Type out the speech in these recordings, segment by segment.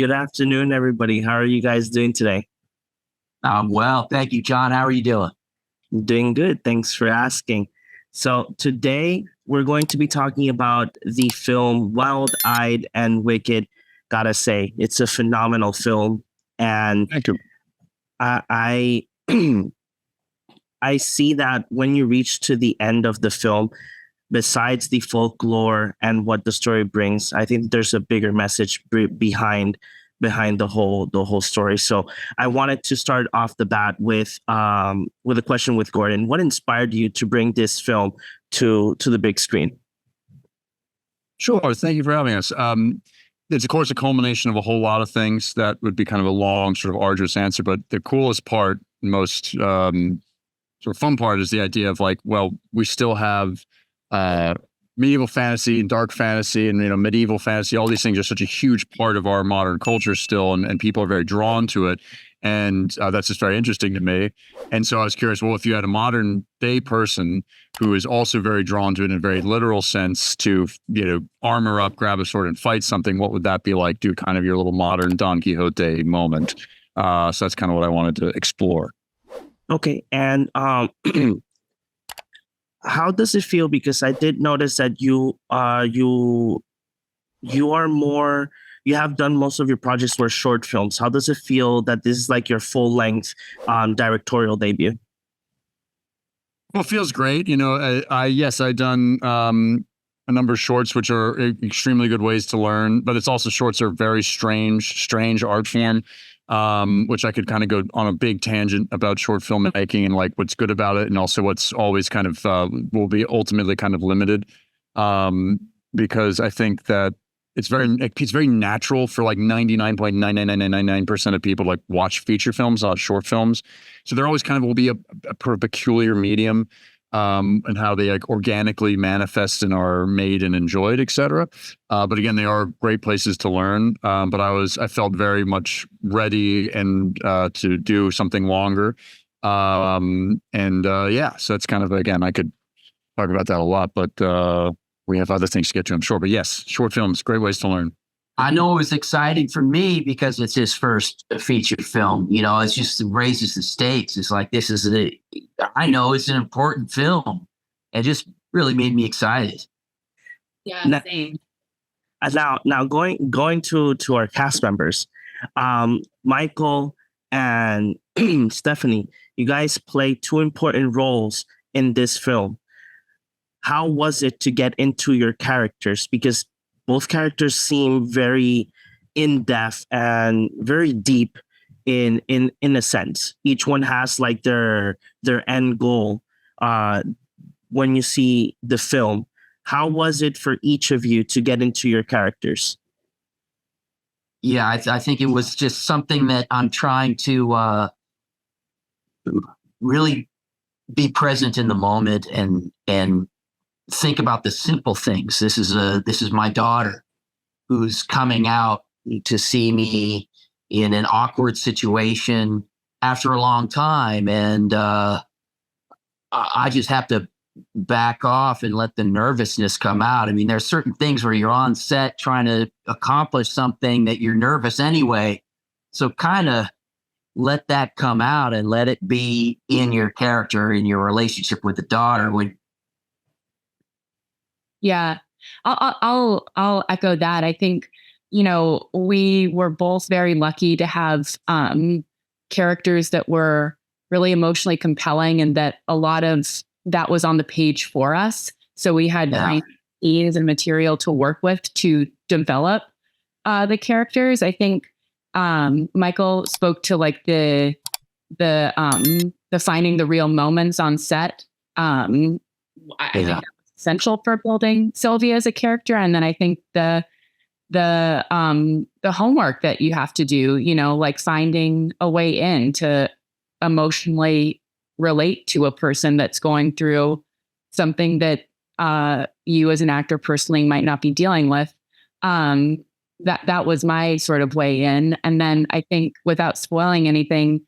Good afternoon, everybody. How are you guys doing today? Well, thank you, John. How are you doing? Doing good. Thanks for asking. So, today we're going to be talking about the film Wild Eyed and Wicked. Gotta say, it's a phenomenal film. And Thank you. I, I see that when you reach to the end of the film, besides the folklore and what the story brings, I think there's a bigger message behind the whole story. So I wanted to start off the bat with a question with Gordon. What inspired you to bring this film to the big screen? Sure. Thank you for having us. It's, of course, a culmination of a whole lot of things that would be kind of a long, sort of arduous answer. But the coolest part, most sort of fun part is the idea of like, well, we still have medieval fantasy and dark fantasy and, medieval fantasy. All these things are such a huge part of our modern culture still, and people are very drawn to it. And that's just very interesting to me. And so I was curious, well, if you had a modern day person who is also very drawn to it in a very literal sense to, armor up, grab a sword and fight something, what would that be like? Do kind of your little modern Don Quixote moment. So that's kind of what I wanted to explore. Okay, and how does it feel? Because I did notice that you have done most of your projects were short films. How does it feel that this is like your full length directorial debut? Well, it feels great. I've done a number of shorts, which are extremely good ways to learn, but it's also shorts are very strange art form. Which I could kind of go on a big tangent about short filmmaking and like what's good about it, and also what's always kind of will be ultimately kind of limited, because I think that it's very natural for like 99.99999% of people to like watch feature films, not short films. So there always kind of will be a peculiar medium. And how they like organically manifest and are made and enjoyed, et cetera. But again, they are great places to learn. But I felt very much ready and to do something longer. So that's kind of, again, I could talk about that a lot, but we have other things to get to, I'm sure. But yes, short films, great ways to learn. I know it was exciting for me because it's his first feature film. It's just it raises the stakes. It's like I know it's an important film. It just really made me excited. Yeah, same. Now going to our cast members, Michael and Stephanie, you guys play two important roles in this film. How was it to get into your characters? Because both characters seem very in-depth and very deep in a sense. Each one has like their end goal when you see the film. How was it for each of you to get into your characters? Yeah, I think it was just something that I'm trying to really be present in the moment and think about the simple things. This is my daughter who's coming out to see me in an awkward situation after a long time. And I just have to back off and let the nervousness come out. I mean, there's certain things where you're on set trying to accomplish something that you're nervous anyway. So kind of let that come out and let it be in your character, in your relationship with the daughter. Yeah, I'll echo that. I think, we were both very lucky to have characters that were really emotionally compelling and that a lot of that was on the page for us. So we had scenes and material to work with to develop the characters. I think Michael spoke to like the finding the real moments on set. I think that was essential for building Sylvia as a character. And then I think the homework that you have to do, like finding a way in to emotionally relate to a person that's going through something that you as an actor personally might not be dealing with. That was my sort of way in. And then I think without spoiling anything,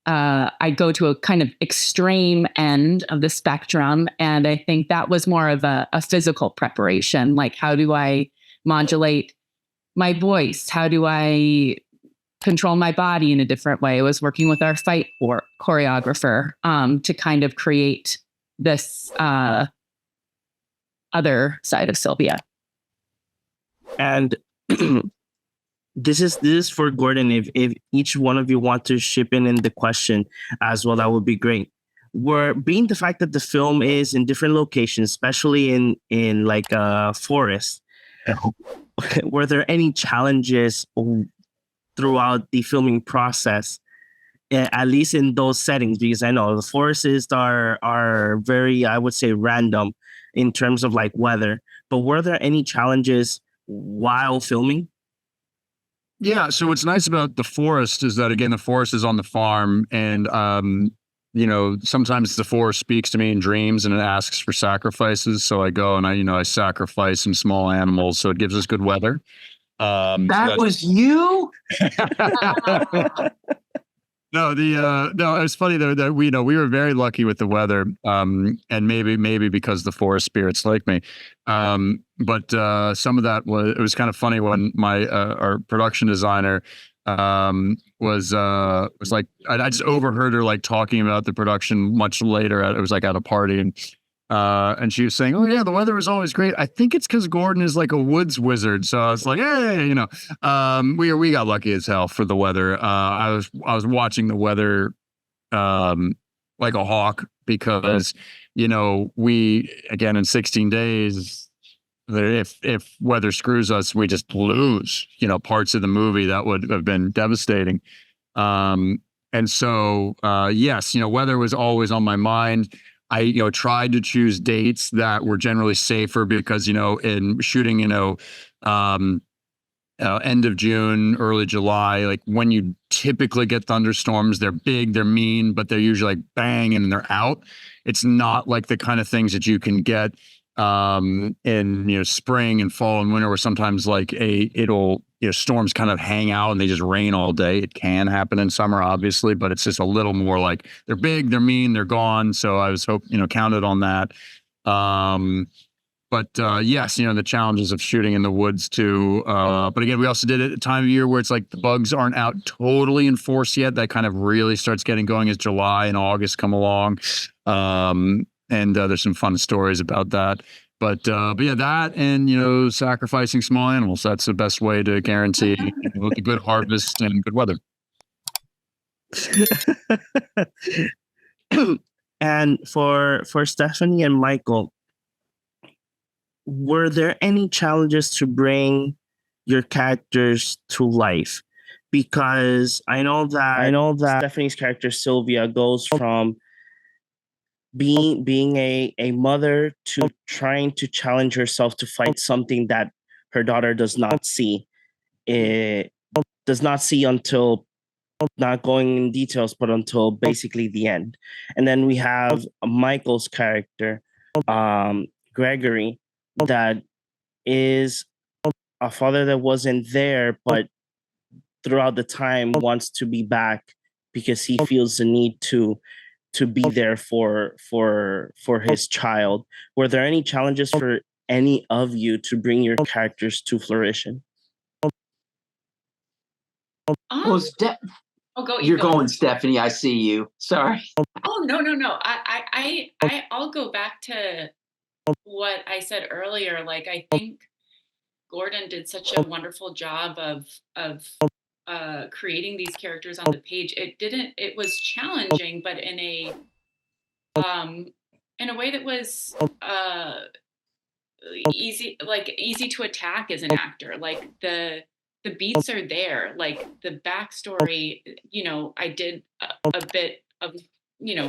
I go to a kind of extreme end of the spectrum. And I think that was more of a physical preparation. Like, how do I modulate my voice? How do I control my body in a different way? I was working with our fight choreographer to kind of create this other side of Sylvia. And this is for Gordon. If each one of you want to chip in the question as well, that would be great. Being the fact that the film is in different locations, especially in like a forest, were there any challenges throughout the filming process, at least in those settings? Because I know the forests are very, I would say, random in terms of like weather. But were there any challenges while filming? Yeah. So what's nice about the forest is that, again, the forest is on the farm, and sometimes the forest speaks to me in dreams and it asks for sacrifices. So I go and I sacrifice some small animals. So it gives us good weather. That was you? No, it's funny though that we were very lucky with the weather, and maybe because the forest spirits like me, but some of that was kind of funny when my our production designer was like, I just overheard her like talking about the production much later. It was like at a party, and she was saying, "Oh yeah, the weather was always great. I think it's because Gordon is like a woods wizard." So I was like, "Hey, we got lucky as hell for the weather." I was watching the weather like a hawk, because we, again, in 16 days, if weather screws us, we just lose parts of the movie that would have been devastating. And so yes, weather was always on my mind. I tried to choose dates that were generally safer, because in shooting end of June, early July, like when you typically get thunderstorms, they're big, they're mean, but they're usually like bang and they're out. It's not like the kind of things that you can get in spring and fall and winter, where sometimes like storms kind of hang out and they just rain all day. It can happen in summer, obviously, but it's just a little more like they're big, they're mean, they're gone. So I was counted on that. But yes, the challenges of shooting in the woods too. But again, we also did it at a time of year where it's like the bugs aren't out totally in force yet. That kind of really starts getting going as July and August come along. And there's some fun stories about that. But yeah, that and sacrificing small animals. That's the best way to guarantee a good harvest and good weather. And for Stephanie and Michael, were there any challenges to bring your characters to life? Because I know that Stephanie's character Sylvia goes from being a mother to trying to challenge herself to fight something that her daughter does not see. It does not see until, not going in details, but until basically the end. And then we have Michael's character, Gregory, that is a father that wasn't there, but throughout the time wants to be back because he feels the need to be there for his child. Were there any challenges for any of you to bring your characters to fruition? Well, you're going, Stephanie. I see you. Sorry. Oh, no. I'll go back to what I said earlier. Like, I think Gordon did such a wonderful job of creating these characters on the page. It was challenging, but in a way that was easy to attack as an actor. Like the beats are there, like the backstory, I did a bit of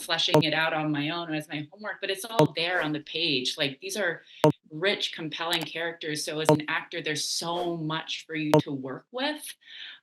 fleshing it out on my own as my homework, but it's all there on the page. Like, these are rich, compelling characters. So as an actor, there's so much for you to work with,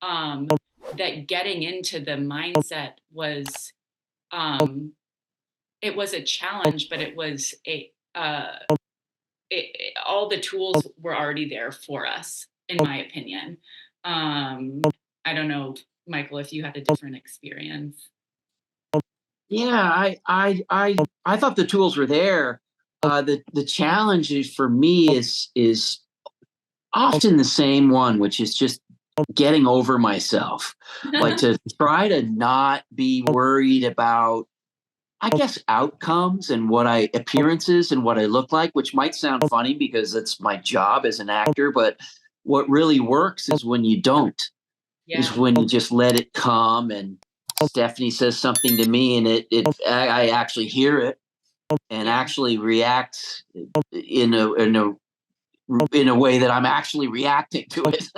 that getting into the mindset was, it was a challenge, but it was all the tools were already there for us, in my opinion. I don't know, Michael, if you had a different experience. Yeah, I thought the tools were there. The challenge for me is Often the same one, which is just getting over myself. Like to try to not be worried about, I guess, outcomes and appearances and what I look like, which might sound funny because it's my job as an actor. But what really works is when you don't, is when you just let it come. And Stephanie says something to me and I actually hear it and actually react in a way that I'm actually reacting to it.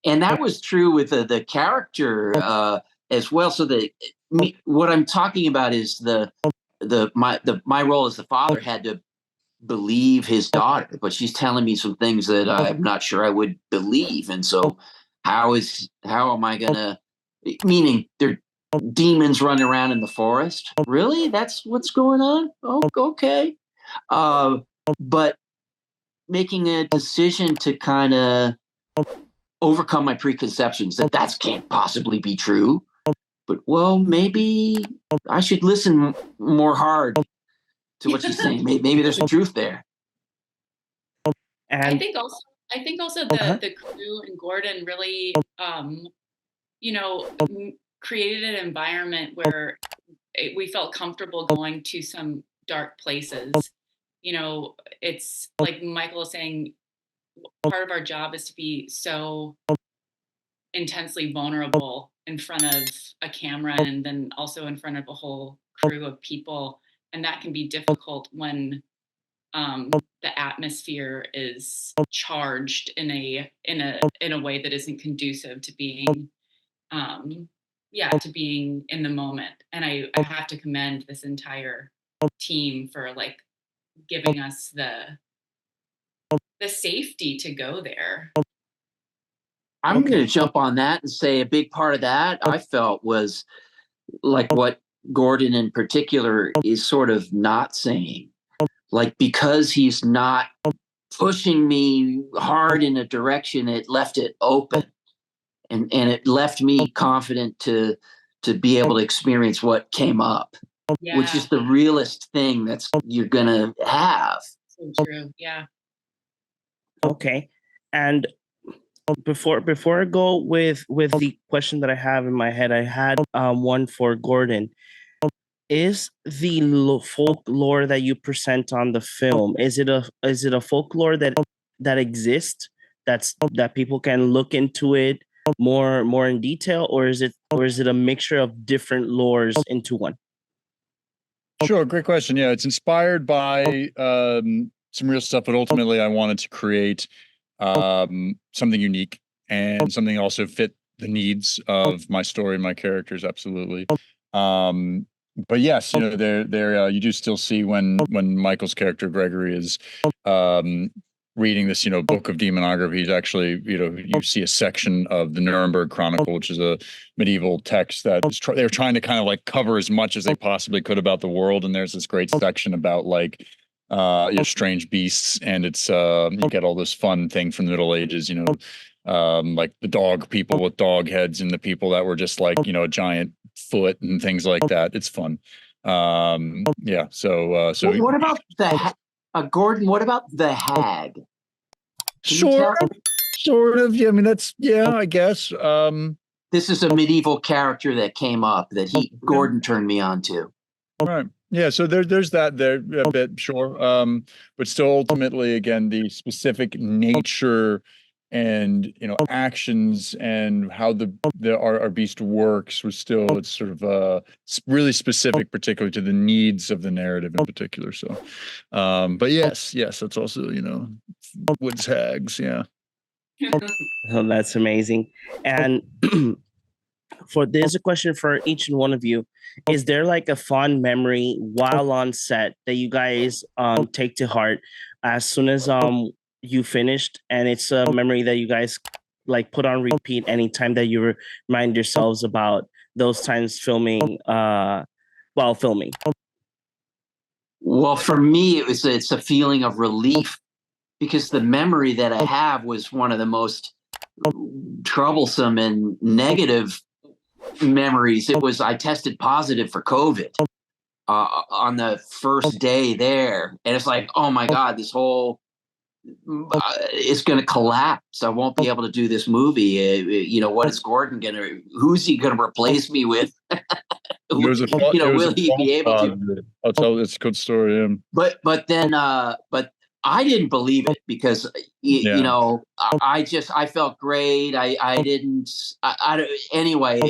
And that was true with the character as well. So what I'm talking about is my role as the father had to believe his daughter, but she's telling me some things that I'm not sure I would believe. And so how am I gonna, meaning there are demons running around in the forest? Really? That's what's going on? Oh, okay. But making a decision to kind of overcome my preconceptions that can't possibly be true. But well, maybe I should listen more hard to what she's saying. Maybe there's a truth there. And I think also the crew and Gordon really, created an environment where we felt comfortable going to some dark places. It's like Michael is saying, part of our job is to be so intensely vulnerable in front of a camera and then also in front of a whole crew of people. And that can be difficult when the atmosphere is charged in a way that isn't conducive to being to being in the moment. And I have to commend this entire team for like giving us the safety to go there. I'm going to jump on that and say a big part of that I felt was like what Gordon in particular is sort of not saying. Like, because he's not pushing me hard in a direction, it left it open. And it left me confident to be able to experience what came up, which is the realest thing you're going to have. So true. Yeah. Okay. And before I go with the question that I have in my head, I had one for Gordon. Is the folklore that you present on the film, is it a folklore that exists, that people can look into it more in detail, or is it a mixture of different lores into one? Sure, great question. Yeah, it's inspired by some real stuff, but ultimately I wanted to create something unique and something also fit the needs of my story, my characters. Absolutely. But yes, there you do still see when Michael's character Gregory is reading this, book of demonography. He's actually, you see a section of the Nuremberg Chronicle, which is a medieval text that they were trying to kind of like cover as much as they possibly could about the world. And there's this great section about like strange beasts, and it's you get all this fun thing from the Middle Ages, like the dog people with dog heads and the people that were just like a giant foot and things like that. It's fun. Yeah. So what about Gordon? What about the hag? Sort of. Yeah. I mean, that's I guess. This is a medieval character that came up that Gordon turned me on to. Right. Yeah, so there's that there a bit, sure. But still ultimately, again, the specific nature and actions and how our beast works was still, it's sort of really specific, particularly to the needs of the narrative in particular. So but yes, that's also woods hags. Yeah. Oh, that's amazing. And there's a question for each and one of you. Is there like a fond memory while on set that you guys take to heart as soon as you finished, and it's a memory that you guys like put on repeat anytime that you remind yourselves about those times filming while filming? Well, for me, it's a feeling of relief, because the memory that I have was one of the most troublesome and negative memories. I tested positive for COVID on the first day there, and it's like, oh my God, this whole it's going to collapse. I won't be able to do this movie. What is Gordon going to? Who's he going to replace me with? Will he be able to? I'll tell you, it's a good story. But then I didn't believe it because I felt great. I didn't. Anyway.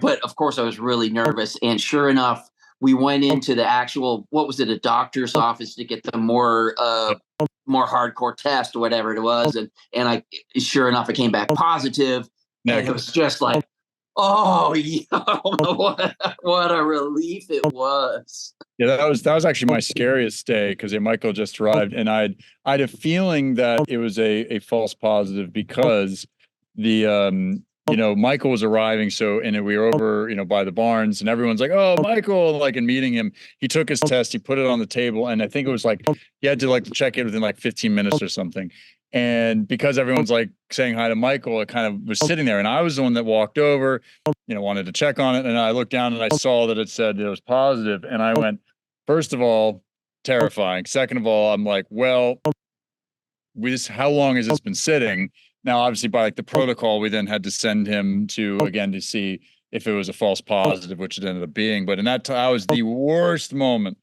But of course, I was really nervous. And sure enough, we went into the actual, what was it, a doctor's office to get the more hardcore test or whatever it was. And sure enough, I came back positive. And it was just like, oh, what a relief it was. Yeah, that was actually my scariest day because Michael just arrived, and I had a feeling that it was a false positive because the Michael was arriving, and we were over, by the barns, and everyone's like, "Oh, Michael!" And meeting him, he took his test, he put it on the table, and I think it was like he had to check it within 15 minutes or something. And because everyone's saying hi to Michael, it kind of was sitting there, and I was the one that walked over, wanted to check on it, and I looked down and I saw that it said it was positive, and I went, first of all, terrifying. Second of all, I'm like, well, how long has this been sitting? Now, obviously, by the protocol, we then had to send him to see if it was a false positive, which it ended up being. But in that was the worst moment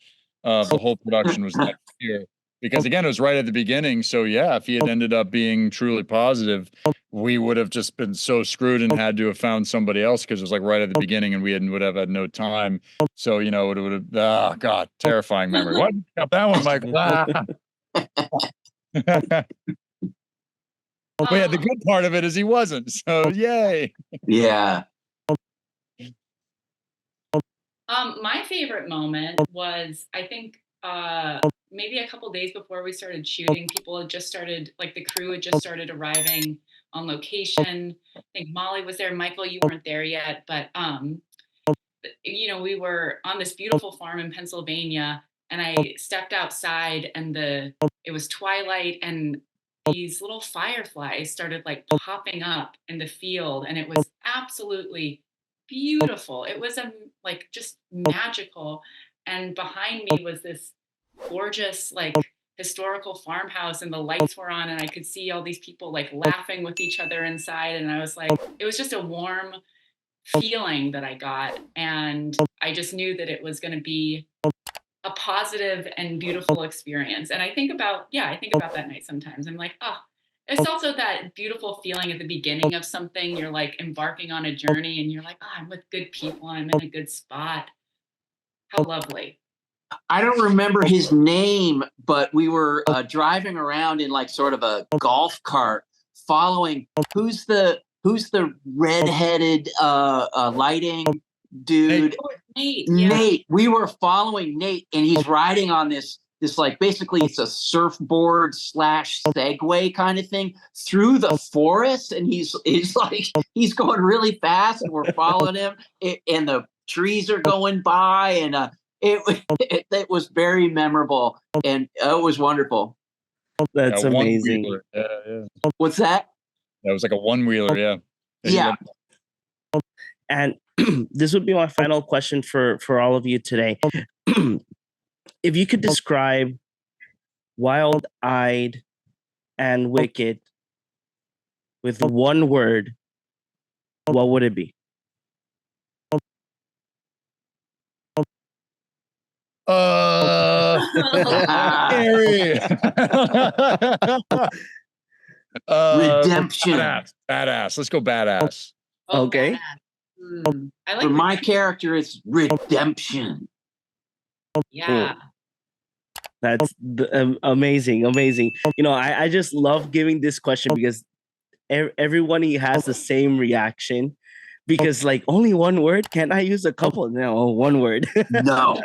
of the whole production was that year. Because again, it was right at the beginning. So yeah, if he had ended up being truly positive, we would have just been so screwed and had to have found somebody else because it was right at the beginning and we would have had no time. So, it would have, oh God, terrifying memory. What? Got that one, Michael. But yeah, the good part of it is he wasn't. So yay. Yeah. My favorite moment was, I think, maybe a couple days before we started shooting, people had just started, the crew had just started arriving on location. I think Molly was there. Michael, you weren't there yet, but we were on this beautiful farm in Pennsylvania, and I stepped outside, and it was twilight, and these little fireflies started popping up in the field, and it was absolutely beautiful. It was just magical. And behind me was this gorgeous historical farmhouse, and the lights were on, and I could see all these people laughing with each other inside, and I was it was just a warm feeling that I got, and I just knew that it was going to be a positive and beautiful experience. And I think about that night sometimes. I'm it's also that beautiful feeling at the beginning of something. You're embarking on a journey, and you're I'm with good people, and I'm in a good spot. How lovely. I don't remember his name, but we were driving around in sort of a golf cart following who's the redheaded lighting dude? Nate. Nate. We were following Nate, and he's riding on this basically it's a surfboard / Segway kind of thing through the forest, and he's going really fast, and we're following him, and the trees are going by, and it was very memorable, and it was wonderful. That's amazing. Yeah. What's that? That was a one-wheeler, yeah. Yeah. And this would be my final question for all of you today. If you could describe Wild-Eyed and Wicked with one word, what would it be? Scary. Redemption. Badass. Let's go badass. Okay. Badass. I For my character, it's redemption. Yeah. Cool. That's amazing. I just love giving this question because everyone has the same reaction. Because only one word? Can't I use a couple? No, one word. No.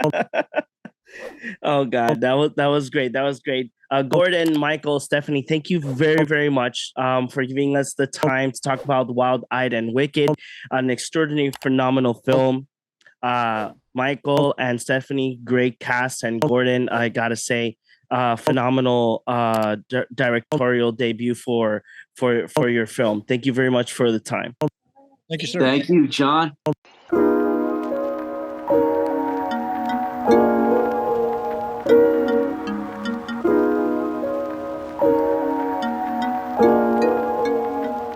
Oh God, that was great. Gordon, Michael, Stephanie, thank you very, very much for giving us the time to talk about Wild-Eyed and Wicked, an extraordinary, phenomenal film. Michael and Stephanie, great cast, and Gordon, I gotta say, phenomenal directorial debut for your film. Thank you very much for the time. Thank you, sir. Thank you, John.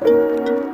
Bye.